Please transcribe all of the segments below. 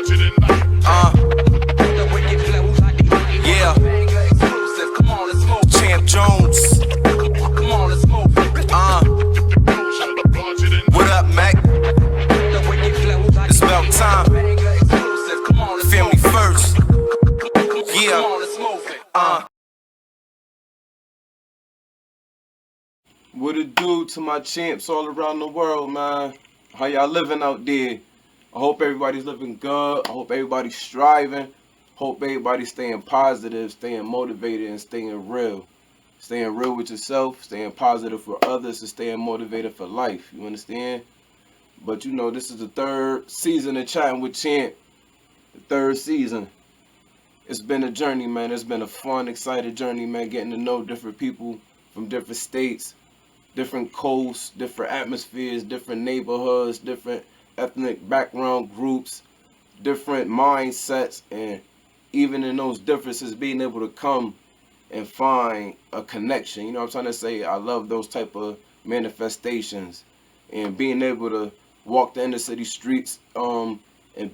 Yeah. Champ Jones. What up, Mac? It's about time. Family first. Yeah. What it do to my champs all around the world, man? How y'all living out there? I hope everybody's living good. I hope everybody's striving. Hope everybody's staying positive, staying motivated, and staying real. Staying real with yourself, staying positive for others, and staying motivated for life. You understand? But you know, this is the third season of Chatting with Champ. The third season. It's been a journey, man. It's been a fun, exciting journey, man. Getting to know different people from different states, different coasts, different atmospheres, different neighborhoods, different ethnic background groups, different mindsets, and even in those differences, being able to come and find a connection. You know what I'm trying to say? I love those type of manifestations, and being able to walk the inner city streets and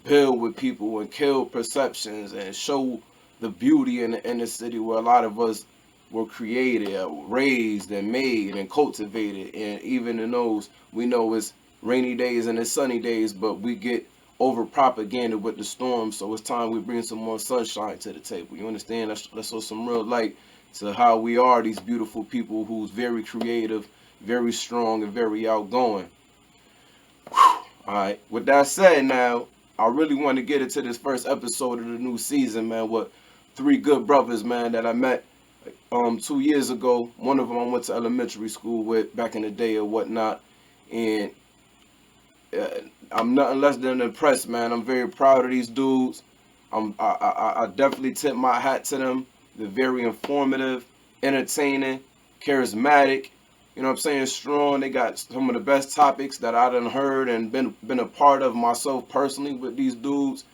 build with people and kill perceptions and show the beauty in the inner city where a lot of us were created, raised, and made, and cultivated. And even in those, we know it's rainy days and it's sunny days, but we get over propaganda with the storm. So it's time we bring some more sunshine to the table. You understand? Let's show some real light to how we are these beautiful people who's very creative, very strong, and very outgoing. All right. With that said, now I really want to get into this first episode of the new season, man. With three good brothers, man, that I met 2 years ago. One of them I went to elementary school with back in the day or whatnot, and I'm nothing less than impressed, man. I'm very proud of these dudes. I definitely tip my hat to them. They're very informative, entertaining, charismatic. You know what I'm saying? Strong. They got some of the best topics that I done heard and been a part of myself personally with these dudes.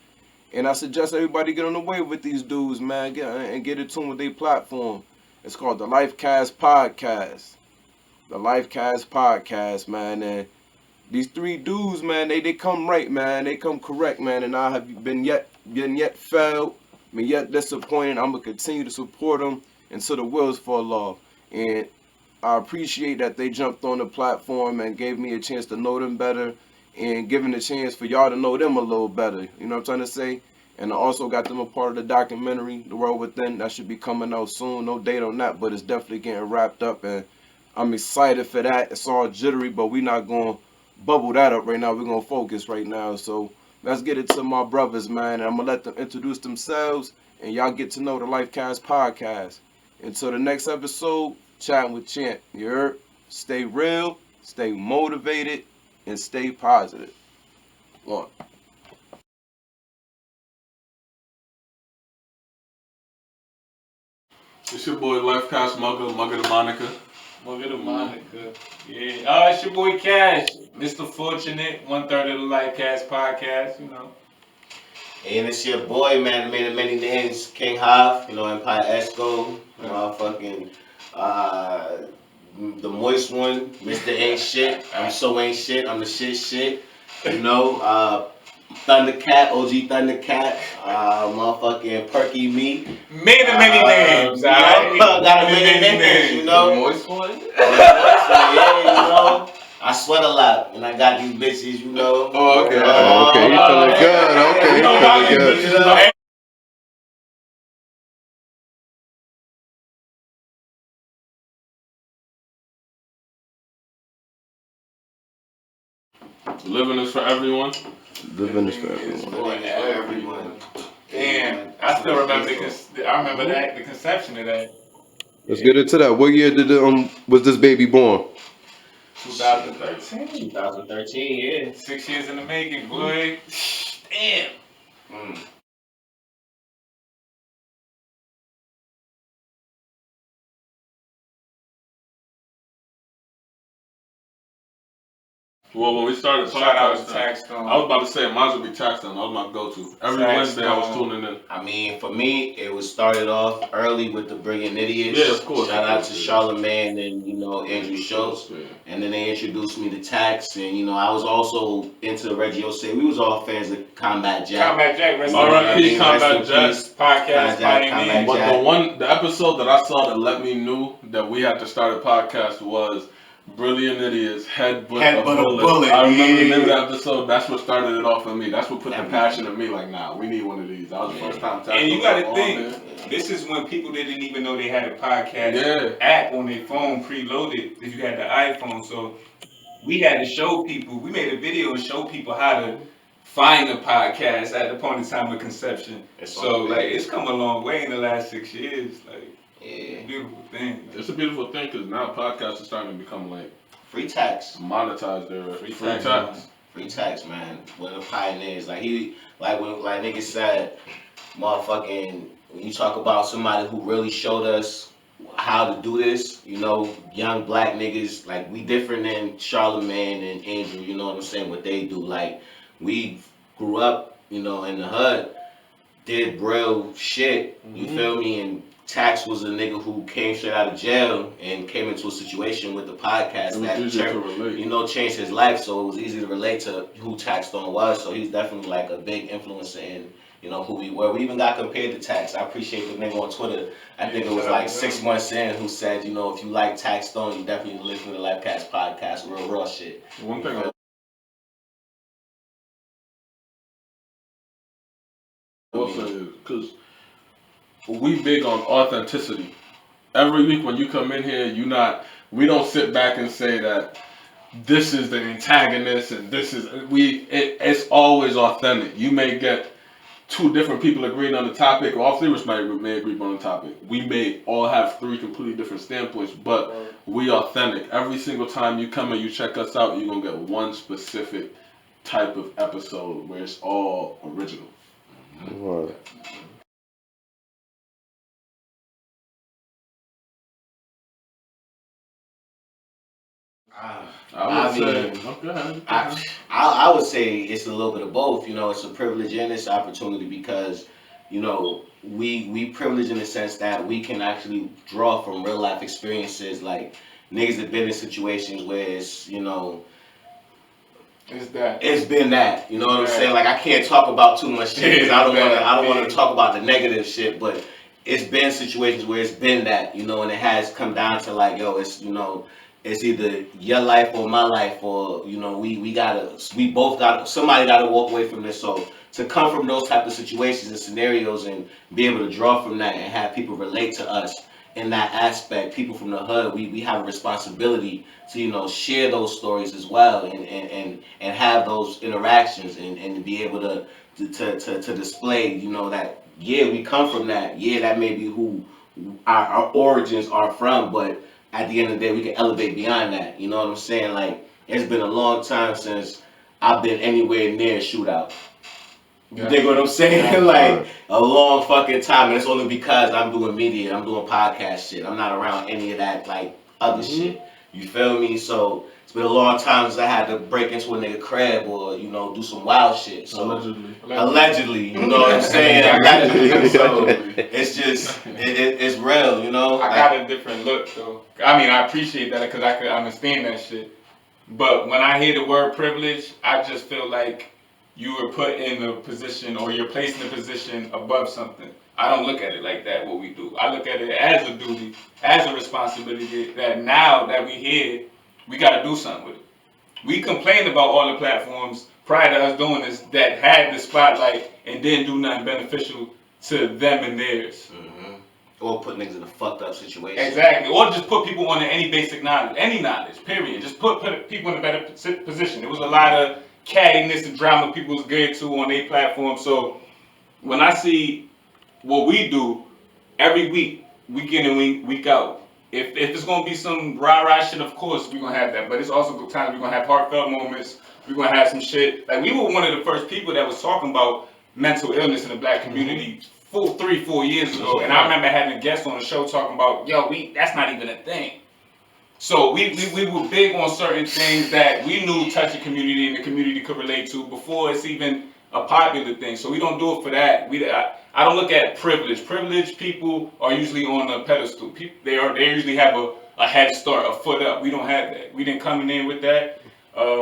And I suggest everybody get on the wave with these dudes, man, get in tune with their platform. It's called the Lifecast podcast. The Lifecast podcast, man. And these three dudes, man, they come right, man. They come correct, man. And I have been yet failed, been yet disappointed. I'm gonna continue to support them until the wheels fall off. And I appreciate that they jumped on the platform and gave me a chance to know them better, and giving a chance for y'all to know them a little better. You know what I'm trying to say? And I also got them a part of the documentary, The World Within, that should be coming out soon. No date on that, but it's definitely getting wrapped up, and I'm excited for that. It's all jittery, but we're not going to bubble that up right now. We're going to focus right now. So let's get it to my brothers, man. And I'm going to let them introduce themselves, and y'all get to know the Lifecast podcast. Until the next episode, Chatting with Champ. You heard? Stay real, stay motivated, and stay positive. One. It's your boy Lifecast Mugga the Monica. Mugga the Monica. Yeah. It's your boy Cash, Mr. Fortunate, 1/3 of the Lifecast podcast, you know. And it's your boy, man, made of many names, King Hoff, you know, Empire Esco, motherfucking, the moist one, Mr. Ain't Shit, I'm so ain't shit, I'm the shit, you know, Thundercat, OG Thundercat, motherfucking Perky Meat. Many names, alright? Got a many names, you know. The moist one? Yeah, you know. I sweat a lot, and I got these bitches, you know. Oh, okay. Okay, you feeling good. Okay, You know, you feeling good. you know, Living is for everyone. Living is for It's everyone. for everyone. Damn, I still remember the conception of that. Let's get into that. What year was this baby born? 2013. 2013, yeah. 6 years in the making, boy. Damn. Well, when we started Shout out to podcasting, Tax I was about to say mine would be Chattin. That was my go-to. Every Wednesday I was tuning in. I mean, for me, it was started off early with the Brilliant Idiots. Yeah, of course. Shout out to Charlemagne and Andrew Schultz. Yeah. And then they introduced me to Tax, and I was also into Reggie Osei. We was all fans of Combat Jack. Combat Jack, rest All right, in peace, peace. Combat Jack. Podcast pioneer. But the episode that I saw that let me knew that we had to start a podcast was Brilliant Idiots, Headbutt a Bullet. I remember the name of that episode. That's what started it off for me. That's what put the passion in me. Like, nah, we need one of these. That was the first time. And you got to think, this is when people didn't even know they had a podcast app on their phone preloaded if you had the iPhone. So we had to show people. We made a video and show people how to find a podcast at the point in time of conception. So like, it's come a long way in the last 6 years. Like. Yeah. Beautiful thing. It's a beautiful thing because now podcasts are starting to become like free tax. Monetize their free tax. Free tax, man. One of the pioneers. Like niggas said, motherfucking, when you talk about somebody who really showed us how to do this, young black niggas, like we different than Charlemagne and Andrew, you know what I'm saying, what they do. Like we grew up, in the hood, did real shit, you feel me? And Tax was a nigga who came straight out of jail and came into a situation with the podcast that changed his life. So it was easy to relate to who Tax Stone was. So he's definitely like a big influencer in who we were. We even got compared to Tax. I appreciate the nigga on Twitter. I think it was like 6 months in who said, if you like Tax Stone, you definitely listen to the Lifecast podcast. Real raw shit. One thing. Also, because we big on authenticity. Every week when you come in here, we don't sit back and say that this is the antagonist and this is it's always authentic. You may get two different people agreeing on the topic, or all three of us may agree on the topic. We may all have three completely different standpoints, but we authentic. Every single time you come and you check us out, you're gonna get one specific type of episode where it's all original. Right. I would say it's a little bit of both. It's a privilege and it's an opportunity because, we privilege in the sense that we can actually draw from real life experiences. Like niggas have been in situations where it's been that. You know what I'm saying? Like I can't talk about too much shit because I don't want to talk about the negative shit, but it's been situations where it's been that, and it has come down to like, it's either your life or my life, or somebody gotta walk away from this. So to come from those type of situations and scenarios and be able to draw from that and have people relate to us in that aspect, people from the hood, we have a responsibility to share those stories as well and have those interactions and be able to display that we come from that, that may be who our origins are from, but at the end of the day, we can elevate beyond that. You know what I'm saying? Like, it's been a long time since I've been anywhere near a shootout. You dig what I'm saying? Like, a long fucking time. And it's only because I'm doing media, I'm doing podcast shit. I'm not around any of that, like, other shit. You feel me? So, it's been a long time since I had to break into a nigga crib or, do some wild shit. So, allegedly, you know what I'm saying? Allegedly. So, it's just, it's real, I got a different look, though. I mean, I appreciate that because I could understand that shit. But when I hear the word privilege, I just feel like you were put in a position or you're placed in a position above something. I don't look at it like that, what we do. I look at it as a duty, as a responsibility that now that we here, we got to do something with it. We complained about all the platforms prior to us doing this that had the spotlight and didn't do nothing beneficial to them and theirs. Or put niggas in a fucked up situation. Exactly. Or just put people on any basic knowledge, period. Just put people in a better position. There was a lot of cattiness and drama people was geared to on their platform. So when I see what we do every week, week in and week out, if it's gonna be some rah-rah shit, of course we're gonna have that. But it's also good times we're gonna have heartfelt moments. We're gonna have some shit. Like we were one of the first people that was talking about mental illness in the black community 3-4 years ago. And I remember having guests on the show talking about, that's not even a thing. So we were big on certain things that we knew touched the community and the community could relate to before it's even a popular thing. So we don't do it for that. I don't look at privilege. Privileged people are usually on a pedestal. They usually have a head start, a foot up. We don't have that. We didn't come in with that.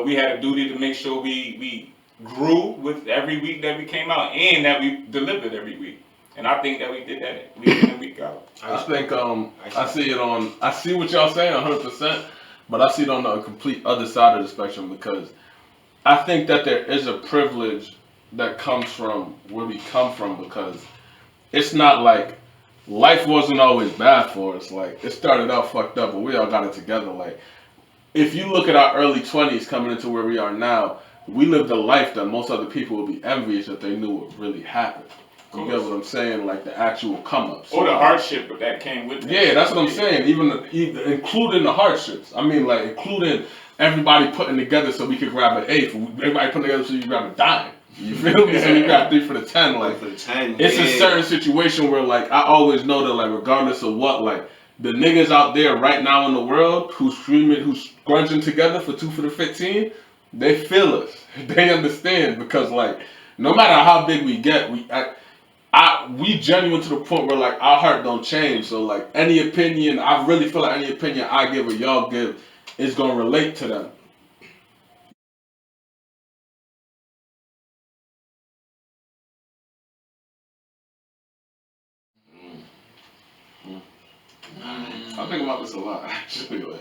We had a duty to make sure we grew with every week that we came out and that we delivered every week. And I think that we did that week in and week out. I think I see what y'all saying 100%, but I see it on the complete other side of the spectrum because I think that there is a privilege that comes from where we come from because it's not like life wasn't always bad for us. Like it started out fucked up, but we all got it together. Like if you look at our early 20s coming into where we are now, we lived a life that most other people would be envious if they knew what really happened. You get what I'm saying? Like the actual come ups. Or the hardship that came with it. Yeah, that's what I'm saying. Even including the hardships. I mean, like including everybody putting together so we could grab an eighth. Everybody putting together so you grab a dime. You feel me? So you got 3 for the 10. Like for the 10, it's a certain situation where like I always know that like regardless of what, like the niggas out there right now in the world who's screaming, who's scrunching together for 2 for the 15, they feel us. They understand because like no matter how big we get, we genuine to the point where like our heart don't change. So like any opinion, I really feel like any opinion I give or y'all give is gonna relate to them. I think about this a lot actually.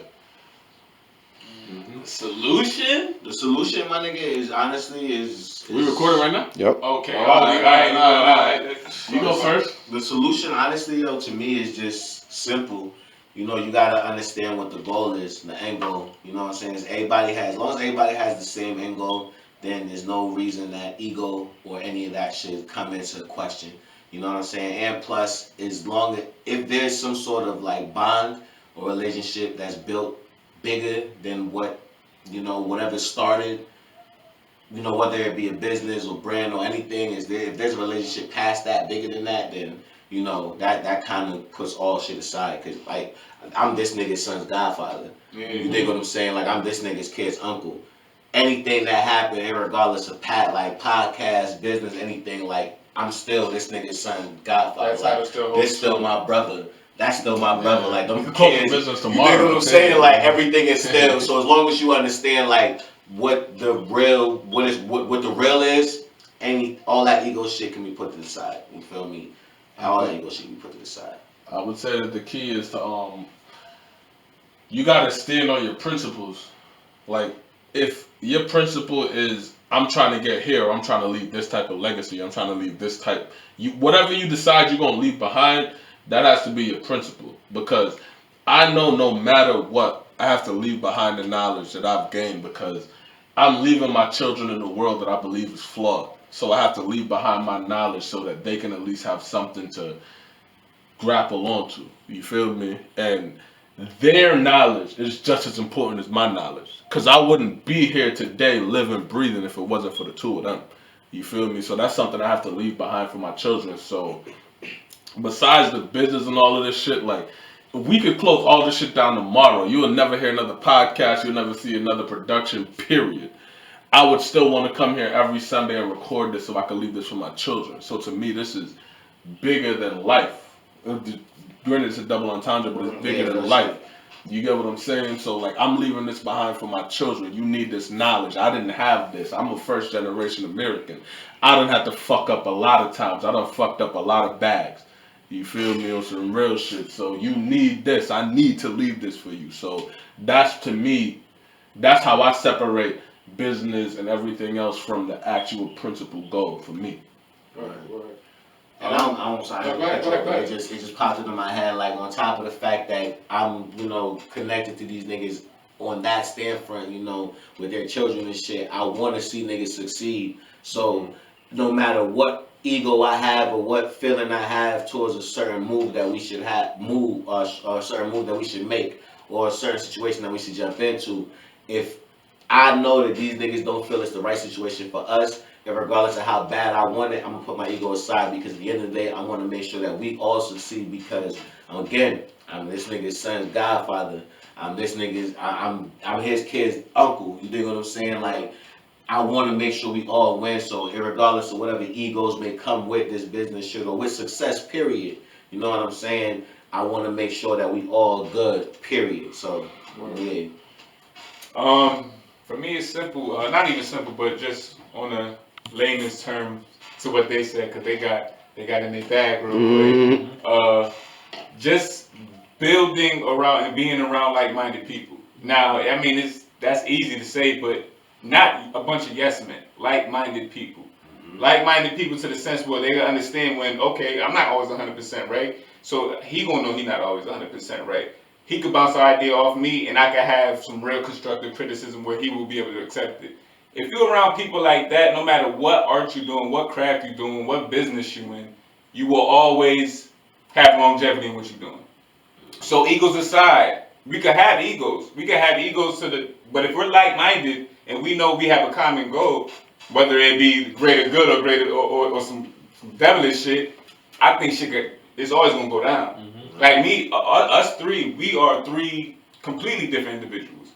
Solution? The solution, my nigga, is honestly is We recording right now? Yep. Okay. All right. You go first. The solution, honestly, yo, to me is just simple. You know, you gotta understand what the goal is, the end goal. You know what I'm saying? As long as everybody has the same end goal, then there's no reason that ego or any of that should come into question. You know what I'm saying? And plus, if there's some sort of like bond or relationship that's built bigger than what, you know, whatever started, you know, whether it be a business or brand or anything, if there's a relationship past that, bigger than that, then, you know, that kind of puts all shit aside. Because, like, I'm this nigga's son's godfather. You dig what I'm saying? Like, I'm this nigga's kid's uncle. Anything that happened, regardless of podcast, business, anything, like, I'm still this nigga's son's godfather. That's like, how it still this still my brother. That's still my brother. Like, them kids, business you tomorrow. dig what I'm saying? Like, everything is still. So as long as you understand, like, what the real is, all that ego shit can be put to the side. You feel me? All that ego shit can be put to the side. I would say that the key is to you gotta stand on your principles. Like if your principle is I'm trying to get here, or I'm trying to leave this type of legacy, I'm trying to leave this type, whatever you decide you're gonna leave behind, that has to be your principle. Because I know no matter what, I have to leave behind the knowledge that I've gained because I'm leaving my children in a world that I believe is flawed. So I have to leave behind my knowledge so that they can at least have something to grapple onto. You feel me? And their knowledge is just as important as my knowledge. Because I wouldn't be here today living, breathing if it wasn't for the two of them. You feel me? So that's something I have to leave behind for my children. So besides the business and all of this shit, like, we could close all this shit down tomorrow. You will never hear another podcast. You'll never see another production, period. I would still want to come here every Sunday and record this so I could leave this for my children. So to me, this is bigger than life. Granted, it's a double entendre, but it's bigger than life. You get what I'm saying? So, like, I'm leaving this behind for my children. You need this knowledge. I didn't have this. I'm a first generation American. I done had to fuck up a lot of times. I done fucked up a lot of bags. You feel me? On some real shit. So you need this. I need to leave this for you. So that's, to me, that's how I separate business and everything else from the actual principal goal for me. Right. And I'm sorry, it just popped into my head, like, on top of the fact that I'm, you know, connected to these niggas on that stand front, you know, with their children and shit. I want to see niggas succeed. So no matter what ego I have or what feeling I have towards a certain move that we should or a certain move that we should make, or a certain situation that we should jump into, if I know that these niggas don't feel it's the right situation for us, And regardless of how bad I want it, I'm gonna put my ego aside because at the end of the day, I want to make sure that we all succeed. Because again, I'm this nigga's son's godfather. I'm this nigga's. I'm his kid's uncle. You dig what I'm saying? Like I want to make sure we all win. So regardless of whatever egos may come with this business shit or with success, period. You know what I'm saying? I want to make sure that we all good, period. So yeah. For me, it's simple. Not even simple, but just on a layman's term to what they said, because they got in their bag real quick. Just building around and being around like-minded people. Now, I mean, that's easy to say, but not a bunch of yes men. Like-minded people. Like-minded people to the sense where they understand when, okay, I'm not always 100% right, so he gonna know he not always 100% right. He could bounce an idea off me, and I could have some real constructive criticism where he will be able to accept it. If you're around people like that, no matter what art you're doing, what craft you're doing, what business you're in, you will always have longevity in what you're doing. So egos aside, we could have egos. We could have egos but if we're like-minded and we know we have a common goal, whether it be greater good or greater or some devilish shit, I think it's always gonna go down. Like me, us three, we are three completely different individuals.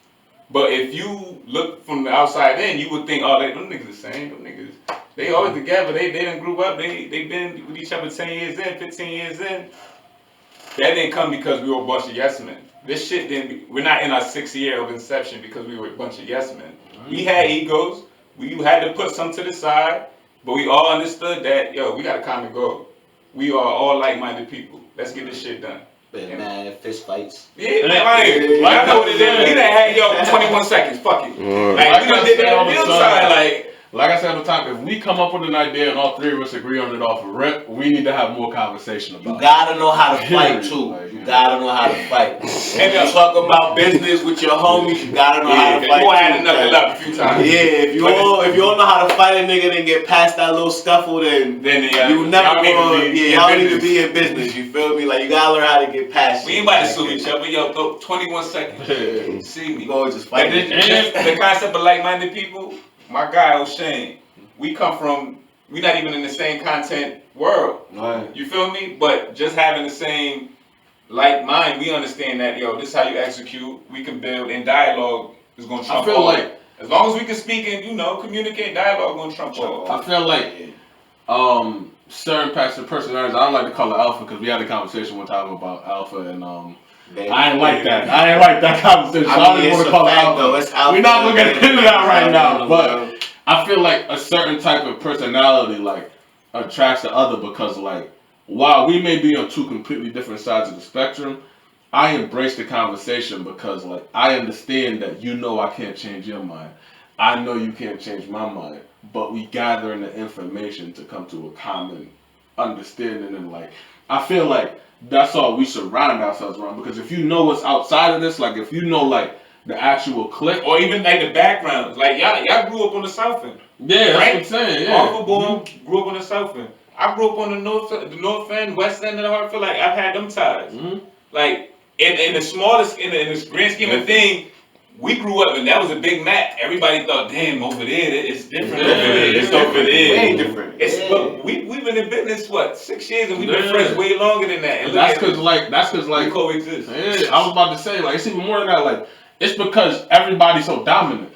But if you look from the outside in, you would think, oh, them niggas the same. Them niggas, they always together. They done grew up. They been with each other 10 years in, 15 years in. That didn't come because we were a bunch of yes men. This shit we're not in our 6th year of inception because we were a bunch of yes men. We had egos. We had to put some to the side, but we all understood that, yo, we got a common goal. We are all like-minded people. Let's get this shit done. Been mad fist fights. Yeah, man, I know what it is. We done had, 21 seconds. Fuck it. Like, we done did that on the side, like I said all the time, if we come up with an idea and all three of us agree on it off a rip, we need to have more conversation about it. You gotta know how to fight too. You gotta know how to fight. And you talk about business with your homies, you gotta know how to fight. You gonna have to knuckle up a few times. Yeah, if you don't know how to fight a nigga and get past that little scuffle, then you never y'all need to be in business. You feel me? Like you gotta learn how to get past. We ain't about to sue each other. Yo, 21 seconds. See me. Go just fight. The concept of like-minded people. My guy O'Shane, we come from, we not even in the same content world. Right. You feel me? But just having the same like mind, we understand that, this is how you execute, we can build, and dialogue is going to trump all. I feel like, as long as we can speak and, communicate, dialogue going to trump all. I feel like certain passive personalities, I don't like to call it alpha because we had a conversation one time about alpha and I ain't like that. I ain't like that conversation. I don't even want to call it alpha. We're not going to get into that right now. But I feel like a certain type of personality like attracts the other because like while we may be on two completely different sides of the spectrum, I embrace the conversation because like I understand that I can't change your mind. I know you can't change my mind. But we gathering the information to come to a common understanding and like I feel like that's all we surround ourselves around because if you know what's outside of this, like if you know like the actual clique or even like the background, like y'all grew up on the South End. Yeah, right? That's what I'm saying. Yeah. Uncle Boom grew up on the South End. I grew up on the North End, West End of the Hartford. Like I've had them ties. Like in the smallest, in the grand scheme of thing, we grew up and that was a Big Mac. Everybody thought, damn, over there it's different. Over there, it's over there. Way different. But we've been in business 6 years and we've been friends way longer than that. And that's because like we coexist. Yeah, I was about to say like it's even more than that. Like it's because everybody's so dominant.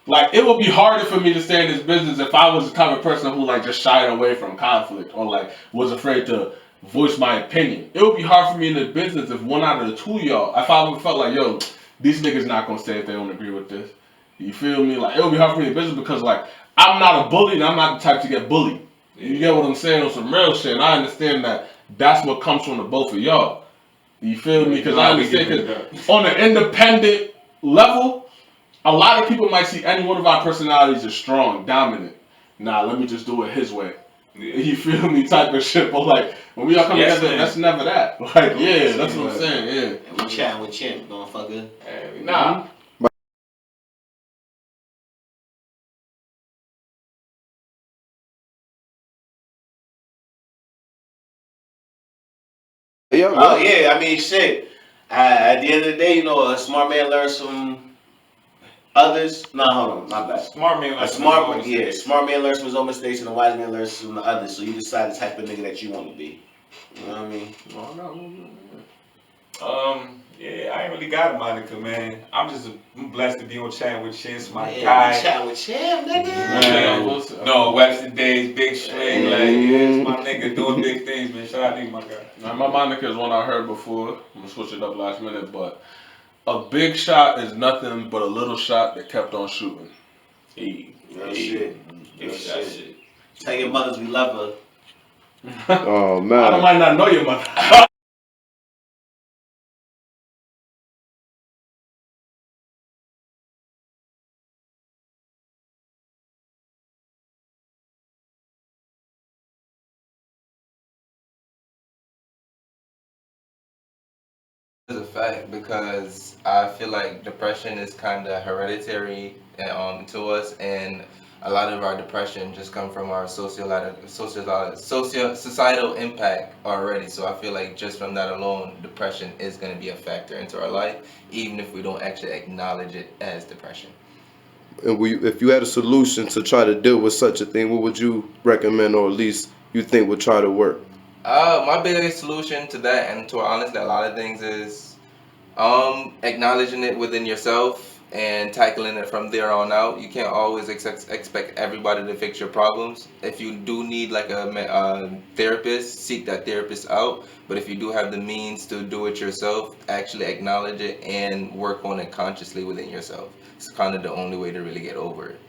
Like it would be harder for me to stay in this business if I was the kind of person who like just shied away from conflict or like was afraid to voice my opinion. It would be hard for me in the business if one out of the two of y'all, if I felt like these niggas not gonna say if they don't agree with this. You feel me? Like it would be hard for me in business because like I'm not a bully and I'm not the type to get bullied. You get what I'm saying on some real shit. And I understand that that's what comes from the both of y'all. You feel me? Because I understand because on an independent level, a lot of people might see any one of our personalities as strong, dominant. Nah, let me just do it his way. You feel me? Type of shit. But like when we all come together, man. That's never that. Like that's what I'm saying. Yeah. And we chatting with Chimp, motherfucker. Nah. Yeah, oh yeah, I mean shit. At the end of the day, a smart man learns from others. No, hold on, my bad. Smart man A learns smart from man, his yeah, mistakes. smart man learns from his own mistakes, and a wise man learns from the others. So you decide the type of nigga that you want to be. You know what I mean? Yeah, I ain't really got a Monica, man. I'm blessed to be on chat with Chance, my Yeah, guy. you chat with Champ, nigga. Man, no, Webster Days, Big String, like, yeah, it's my nigga doing big things, man. Shout out to you, my guy. Now, my Monica is one I heard before. I'm gonna switch it up last minute, but a big shot is nothing but a little shot that kept on shooting. Hey, Real shit. Real Real shit. shit. Tell your mothers we love her. Oh I man. might not know your mother. Is a fact because I feel like depression is kind of hereditary to us, and a lot of our depression just come from our societal impact already. So I feel like just from that alone, depression is going to be a factor into our life, even if we don't actually acknowledge it as depression. And if you had a solution to try to deal with such a thing, what would you recommend, or at least you think would try to work? My biggest solution to that, and to honestly a lot of things, is acknowledging it within yourself and tackling it from there on out. You can't always expect everybody to fix your problems. If you do need like a therapist, seek that therapist out. But if you do have the means to do it yourself, actually acknowledge it and work on it consciously within yourself. It's kind of the only way to really get over it.